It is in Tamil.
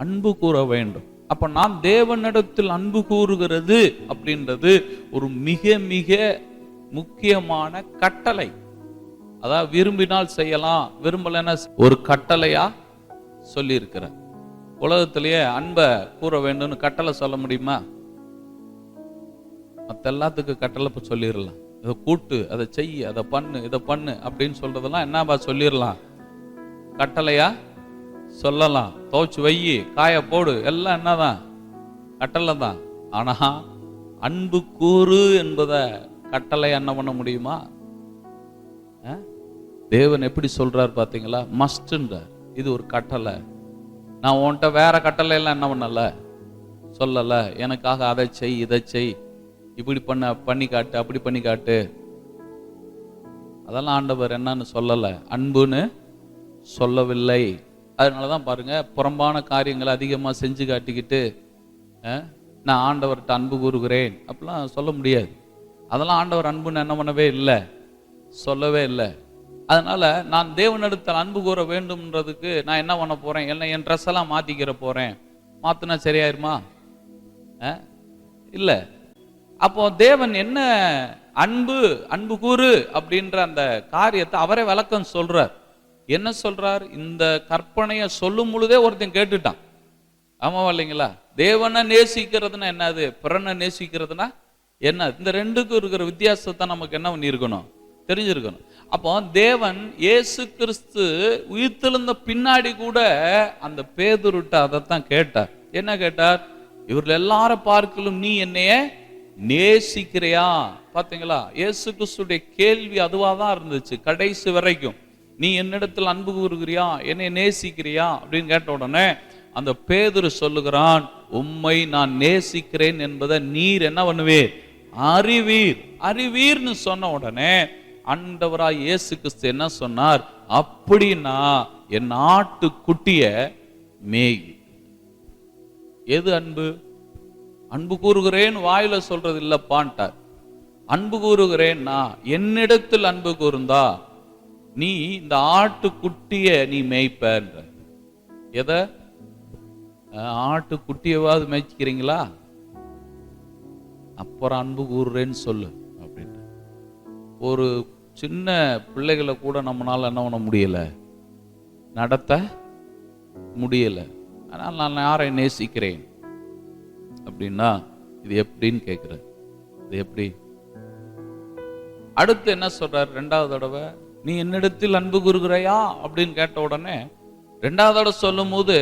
அன்பு கூற வேண்டும். அப்ப நான் தேவனிடத்தில் அன்பு கூறுகிறது அப்படின்றது ஒரு மிக மிக முக்கியமான கட்டளை. அதாவது விரும்பினால் செய்யலாம், விரும்பலைன்னா ஒரு கட்டளையா சொல்லி இருக்கிற. உலகத்திலேயே அன்பை கூற வேண்டும்னு கட்டளை சொல்ல முடியுமா? மற்ற எல்லாத்துக்கும் கட்டளை இப்போ சொல்லிடலாம். இதை கூட்டு, அதை செய்ய, அதை பண்ணு, இதை பண்ணு அப்படின்னு சொல்றதெல்லாம் என்னப்பா சொல்லிடலாம், கட்டளையா சொல்லலாம். துவைச்சு வை, காய போடு, எல்லாம் என்னதான் கட்டளை தான். ஆனா அன்பு கூறு என்பதை கட்டளை என்ன பண்ண முடியுமா? தேவன் எப்படி சொல்றார் பாத்தீங்களா? மஸ்ட்ன்றார். இது ஒரு கட்டளை. நான் உன்கிட்ட வேற கட்டளை எல்லாம் என்ன பண்ணல, சொல்லல. எனக்காக அதை செய், இதை செய், இப்படி பண்ணி காட்டு, அப்படி பண்ணி காட்டு, அதெல்லாம் ஆண்டவர் என்னன்னு சொல்லல, அன்புன்னு சொல்லவில்லை. அதனாலதான் பாருங்க, புறம்பான காரியங்களை அதிகமா செஞ்சு காட்டிக்கிட்டு நான் ஆண்டவர்கிட்ட அன்பு கூறுகிறேன் அப்படிலாம் சொல்ல முடியாது. அதெல்லாம் ஆண்டவர் அன்புன்னு என்ன பண்ணவே இல்லை, சொல்லவே இல்லை. அதனால நான் தேவனிடத்தில் அன்பு கூற வேண்டும்ன்றதுக்கு நான் என்ன பண்ண போறேன், என்ன என் ட்ரெஸ் எல்லாம் மாத்திக்கிற போறேன், மாத்தினா சரியாயிருமா? இல்லை. அப்போ தேவன் என்ன அன்பு, அன்பு கூறு அப்படின்ற அந்த காரியத்தை அவரே விளக்கம் சொல்றார். என்ன சொல்றார்? இந்த கற்பனையை சொல்லும் பொழுதே ஒருத்தன் கேட்டுட்டான். ஆமாவா இல்லைங்களா? தேவனை நேசிக்கிறதுனா என்னது, பிறனை நேசிக்கிறதுனா என்ன? இந்த ரெண்டுக்கும் இருக்கிற வித்தியாசத்தை நமக்கு என்ன பண்ணியிருக்கணும், தெரிஞ்சிருக்கணும். அப்போ தேவன் இயேசு கிறிஸ்து உயிர்த்தெழுந்த பின்னாடி கூட அந்த பேதுருட்ட அதைத்தான் கேட்டார். என்ன கேட்டார்? இவர்கள் எல்லாரும் பார்க்கலும் நீ என்னைய நேசிக்கிறியா? பாத்தீங்களா? இயேசு கிறிஸ்துடைய கேள்வி அதுவாதான் இருந்துச்சு கடைசி வரைக்கும். நீ என்னிடத்தில் அன்பு கூறுகிறியா, என்னை நேசிக்கிறியா அப்படின்னு கேட்ட உடனே அந்த பேதுரு சொல்லுகிறான், உம்மை நான் நேசிக்கிறேன் என்பதை நீர் என்ன பண்ணுவீர், அறிவீர். அறிவீர்னு சொன்ன உடனே ஆண்டவராய் இயேசு கிறிஸ்து என்ன சொன்னார்? அப்படின்னா என் ஆட்டு குட்டிய மேய். எது அன்பு? அன்பு கூறுகிறேன் வாயில சொல்றது இல்லப்பான்ட்டார். அன்பு கூறுகிறேன்னா என்னிடத்தில் அன்பு கூர்ந்தா நீ இந்த ஆட்டு குட்டிய நீ மேய்ப்பன்ற. எதை? ஆட்டு குட்டியவாது மேய்ச்சிக்கிறீங்களா? அப்புறம் அன்பு கூறுறேன்னு சொல்லு அப்படின்னு. ஒரு சின்ன பிள்ளைகளை கூட நம்மளால என்ன பண்ண முடியல, நடத்த முடியல. ஆனால் நான் யாரை நேசிக்கிறேன் அப்படின்னா இது எப்படின்னு கேட்கிற. இது எப்படி? அடுத்து என்ன சொல்றார்? ரெண்டாவது தடவை நீ என்னிடத்தில் அன்பு கூறுகிறாயா அப்படின்னு கேட்ட உடனே ரெண்டாவது தடவை சொல்லும் போது